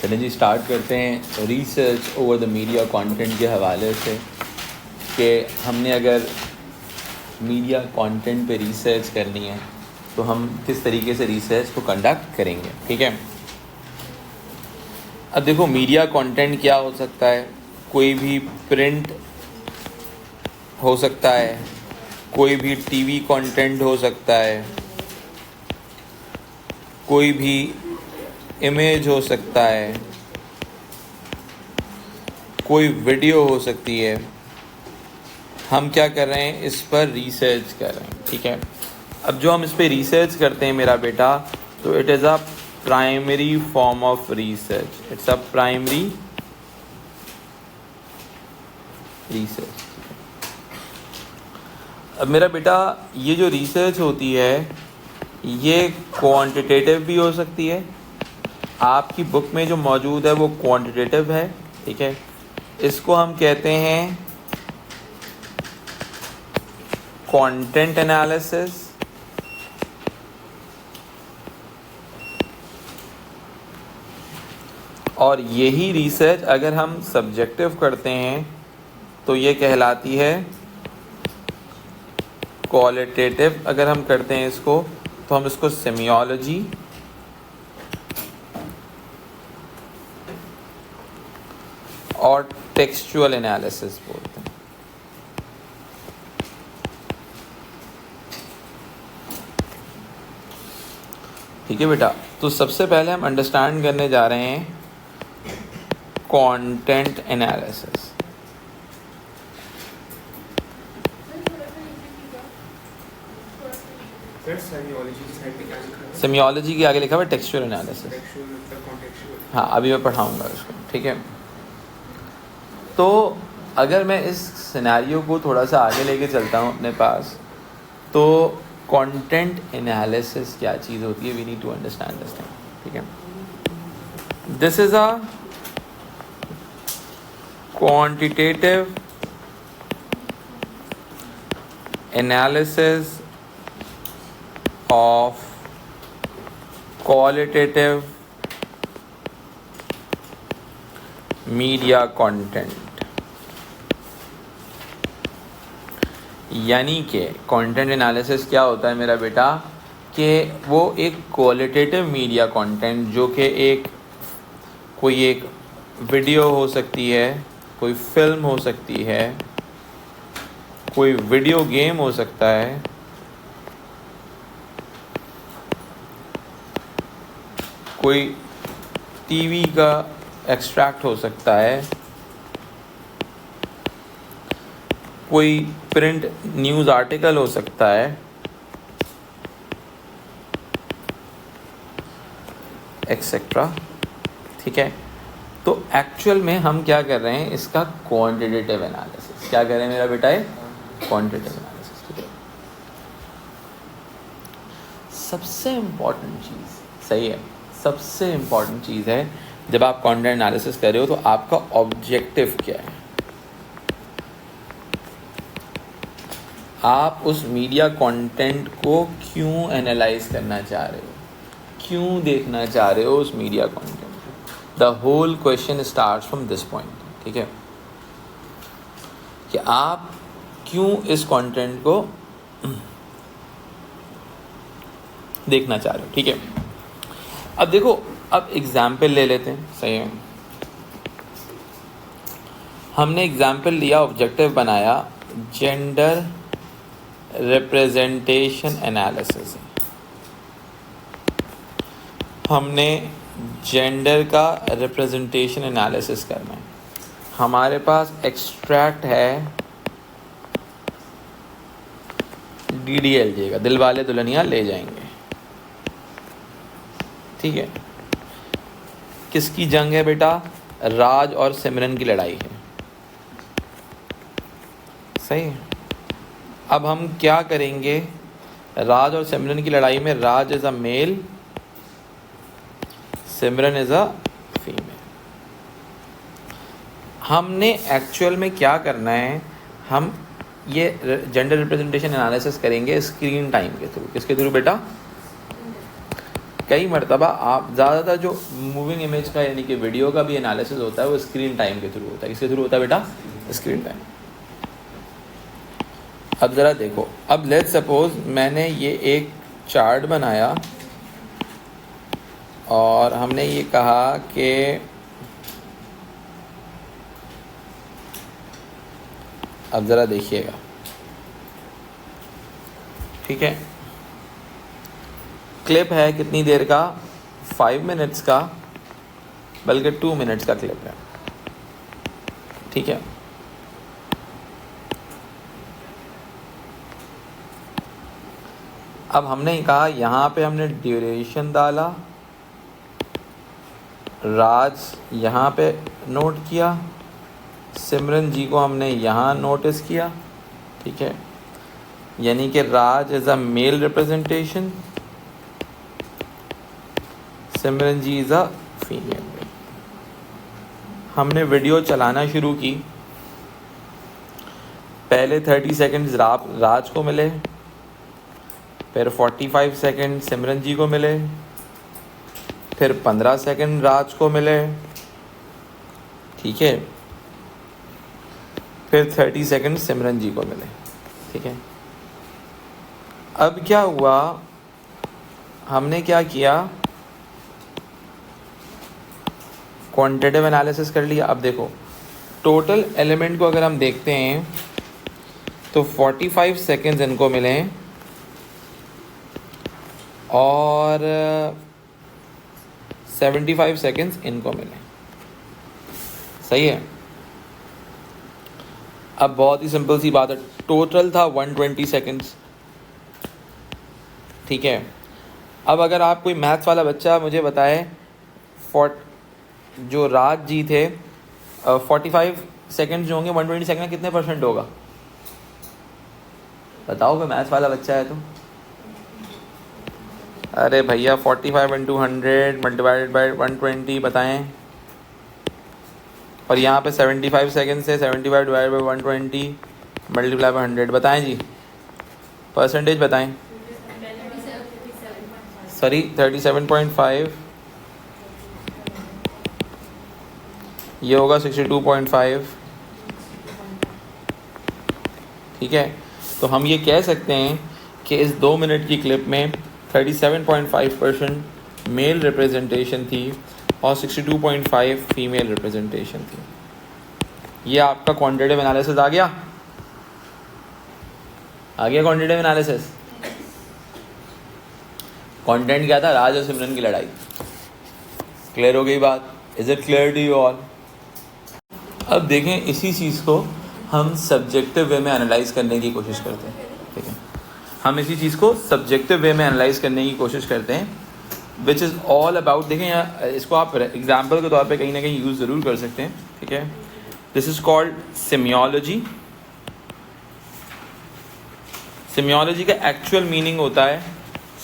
चलिए जी स्टार्ट करते हैं research over the media content के हवाले से कि हमने अगर मीडिया कंटेंट पे रिसर्च करनी है तो हम किस तरीके से रिसर्च को कंडक्ट करेंगे। ठीक है, अब देखो मीडिया कंटेंट क्या हो सकता है। कोई भी प्रिंट हो सकता है, कोई भी टीवी कंटेंट हो सकता है, कोई भी इमेज हो सकता है, कोई वीडियो हो सकती है। हम क्या कर रहे हैं, इस पर रिसर्च कर रहे हैं। ठीक है, अब जो हम इस पर रिसर्च करते हैं मेरा बेटा, तो it is a primary form of research. It's a primary research. अब मेरा बेटा ये जो रिसर्च होती है ये क्वांटिटेटिव भी हो सकती है। आपकी बुक में जो मौजूद है वो क्वांटिटेटिव है। ठीक है, इसको हम कहते हैं कंटेंट एनालिसिस। और यही रिसर्च अगर हम सब्जेक्टिव करते हैं तो ये कहलाती है क्वालिटेटिव। अगर हम करते हैं इसको तो हम इसको सेमियोलॉजी और टेक्सचुअल एनालिसिस बोलते हैं। ठीक है बेटा, तो सबसे पहले हम अंडरस्टैंड करने जा रहे हैं कंटेंट एनालिसिस। सेमियोलॉजी के आगे लिखा हुआ है टेक्सचुअल एनालिसिस। हाँ, अभी मैं पढ़ाऊंगा इसको। ठीक है, तो अगर मैं इस सिनेरियो को थोड़ा सा आगे लेके चलता हूँ अपने पास, तो कंटेंट एनालिसिस क्या चीज़ होती है, we need to understand this thing. ठीक है, this is a quantitative analysis of qualitative media content। यानी कि कंटेंट एनालिसिस क्या होता है मेरा बेटा, कि वो एक क्वालिटेटिव मीडिया कंटेंट जो कि कोई एक वीडियो हो सकती है, कोई फिल्म हो सकती है, कोई वीडियो गेम हो सकता है, कोई टीवी का एक्सट्रैक्ट हो सकता है, कोई प्रिंट न्यूज़ आर्टिकल हो सकता है, एक्सेट्रा। ठीक है, तो एक्चुअल में हम क्या कर रहे हैं, इसका क्वांटिटेटिव एनालिसिस। क्या कर रहे हैं मेरा बेटा, है क्वांटिटेटिव एनालिसिस। ठीक है, सबसे इम्पोर्टेंट चीज़, सही है, सबसे इम्पॉर्टेंट चीज़ है जब आप कंटेंट एनालिसिस कर रहे हो तो आपका ऑब्जेक्टिव क्या है। आप उस मीडिया कंटेंट को क्यों एनालाइज करना चाह रहे हो, क्यों देखना चाह रहे हो उस media content. The whole question starts from this point. ठीक है, कि आप क्यों इस कंटेंट को देखना चाह रहे हो। ठीक है, अब देखो, अब एग्जाम्पल ले लेते हैं। सही है, हमने एग्जाम्पल लिया, ऑब्जेक्टिव बनाया, जेंडर रिप्रेजेंटेशन एनालिसिस। हमने जेंडर का रिप्रेजेंटेशन एनालिसिस करना है। हमारे पास एक्सट्रैक्ट है DDLJ का, दिल वाले दुल्हनिया ले जाएंगे। ठीक है, किसकी जंग है बेटा, राज और सिमरन की लड़ाई है। सही है, अब हम क्या करेंगे, राज और सिमरन की लड़ाई में Raj is a male, Simran is a female. हमने एक्चुअल में क्या करना है, हम ये जेंडर रिप्रेजेंटेशन एनालिसिस करेंगे स्क्रीन टाइम के थ्रू। किसके थ्रू बेटा, कई मरतबा आप ज़्यादातर जो मूविंग इमेज का यानी कि वीडियो का भी एनालिसिस होता है वो स्क्रीन टाइम के थ्रू होता है। किसके थ्रू होता है बेटा? Screen time. अब ज़रा देखो, अब लेट्स सपोज मैंने ये एक चार्ट बनाया और हमने ये कहा कि अब ज़रा देखिएगा, ठीक है, क्लिप है कितनी देर का? 5 मिनट्स का, बल्कि 2 मिनट्स का क्लिप है, ठीक है। अब हमने कहा यहाँ पे हमने ड्यूरेशन डाला, राज यहाँ पे नोट किया, सिमरन जी को हमने यहाँ नोटिस किया, ठीक है, यानी कि Raj is a male representation, Simran ji is a female. हमने वीडियो चलाना शुरू की, पहले 30 सेकंड्स राज को मिले, फिर 45 सेकंड सिमरन जी को मिले, फिर 15 सेकंड राज को मिले, ठीक है, फिर 30 सेकंड सिमरन जी को मिले, ठीक है। अब क्या हुआ, हमने क्या किया, क्वांटिटेटिव एनालिसिस कर लिया। अब देखो टोटल एलिमेंट को अगर हम देखते हैं तो 45 सेकंड्स इनको मिले और 75 सेकंड्स इनको मिले, सही है। अब बहुत ही सिंपल सी बात है, टोटल था 120 सेकंड्स, ठीक है। अब अगर आप कोई मैथ्स वाला बच्चा मुझे बताए जो राज जी थे 45 सेकंड्स जो होंगे 120 सेकंड कितने परसेंट होगा? बताओ, कोई मैथ्स वाला बच्चा है तो। अरे भैया 45 इंटू 100 मल्टीप्लाइड बाई 120 बताएं, और यहाँ पे 75 सेकंड से 75 डिवाइड बाई 120 मल्टीप्लाई बाई 100 बताएं जी, परसेंटेज बताएं। सॉरी 37.5, ये होगा 62.5, ठीक है। तो हम ये कह सकते हैं कि इस 2 मिनट की क्लिप में 37.5% मेल रिप्रेजेंटेशन थी और 62.5 फीमेल रिप्रेजेंटेशन थी। ये आपका क्वांटिटेटिव एनालिसिस आ गया क्वांटिटेटिव एनालिसिस। कंटेंट क्या था? राज और सिमरन की लड़ाई। क्लियर हो गई बात? Is it clear to you all? अब देखें, इसी चीज़ को हम सब्जेक्टिव वे में एनालाइज करने की कोशिश करते हैं, ठीक है। हम इसी चीज़ को सब्जेक्टिव वे में एनालाइज करने की कोशिश करते हैं, विच इज़ ऑल अबाउट, देखें यहाँ इसको आप एग्जाम्पल के तौर पे कहीं ना कहीं यूज़ ज़रूर कर सकते हैं, ठीक है। This is called semiology. Semiology का एक्चुअल मीनिंग होता है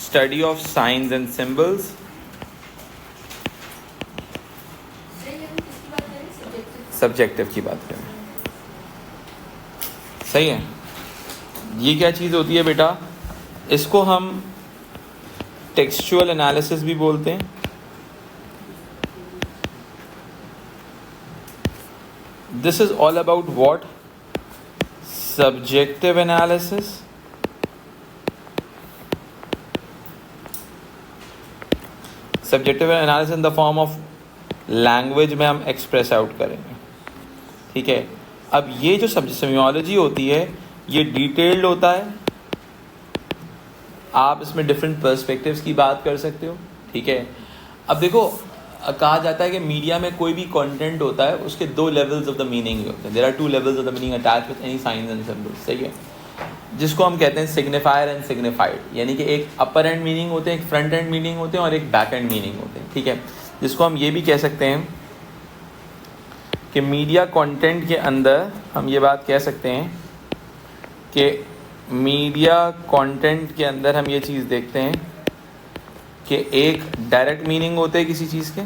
study of science and symbols. Subjective की बात करें, सही है। ये क्या चीज़ होती है बेटा? इसको हम टेक्सचुअल एनालिसिस भी बोलते हैं। This is all about what? Subjective analysis. Subjective analysis in the form of language में हम एक्सप्रेस आउट करेंगे, ठीक है। अब ये जो सेमियोलॉजी होती है ये डिटेल्ड होता है, आप इसमें डिफरेंट पर्सपेक्टिव्स की बात कर सकते हो, ठीक है। अब देखो, कहा जाता है कि मीडिया में कोई भी कंटेंट होता है उसके 2 लेवल्स ऑफ द मीनिंग होते हैं। There are 2 levels of the meaning attach with any science and symbols, सही है, जिसको हम कहते हैं सिग्निफायर एंड सिग्निफाइड। यानी कि एक अपर एंड मीनिंग होते हैं, एक फ्रंट एंड मीनिंग होते हैं और एक बैक एंड मीनिंग होते हैं, ठीक है। जिसको हम ये भी कह सकते हैं कि मीडिया कंटेंट के अंदर हम ये बात कह सकते हैं कि मीडिया कंटेंट के अंदर हम ये चीज़ देखते हैं कि एक डायरेक्ट मीनिंग होते हैं किसी चीज़ के,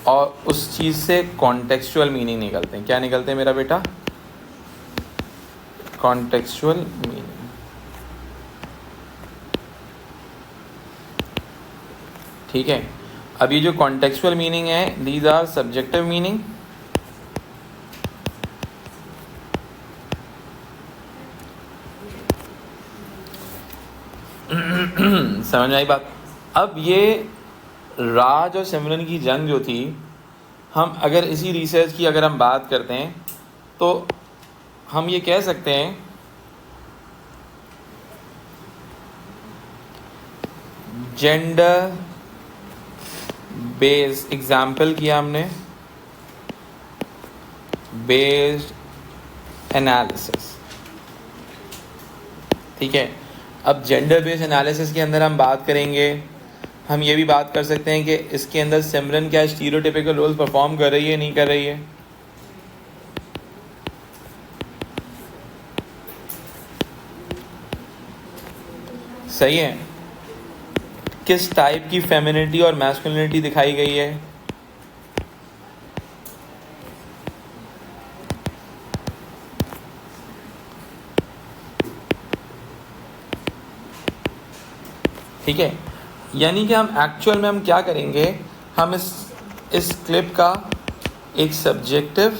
और उस चीज़ से कॉन्टेक्चुअल मीनिंग निकलते हैं। क्या निकलते हैं मेरा बेटा? Contextual meaning. ठीक है। अब ये जो कॉन्टेक्चुअल मीनिंग है, दीज आर सब्जेक्टिव मीनिंग। समझ में आई बात? अब ये राज और सिमरन की जंग जो थी, हम अगर इसी रिसर्च की अगर हम बात करते हैं तो हम ये कह सकते हैं जेंडर बेस्ड एग्जाम्पल किया हमने, बेस्ड एनालिसिस, ठीक है। अब जेंडर बेस्ड एनालिसिस के अंदर हम बात करेंगे, हम ये भी बात कर सकते हैं कि इसके अंदर सिमरन क्या स्टीरियोटिपिकल रोल परफॉर्म कर रही है, नहीं कर रही है। सही है। किस टाइप की फेमिनिटी और मैस्कुलिनिटी दिखाई गई है। ठीक है। यानी कि हम एक्चुअल में हम क्या करेंगे, हम इस क्लिप का एक सब्जेक्टिव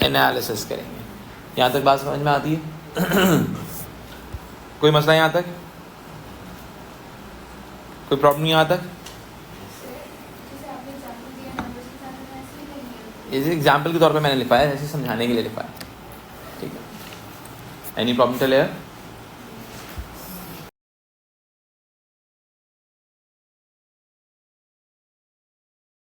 एनालिसिस करेंगे। यहाँ तक बात समझ में आती है? कोई मसला यहाँ तक? कोई प्रॉब्लम यहाँ तक? इस एग्जाम्पल के तौर पे मैंने लिखवाया है, ऐसे समझाने के लिए लिखवाया। ठीक है। Any problem till here?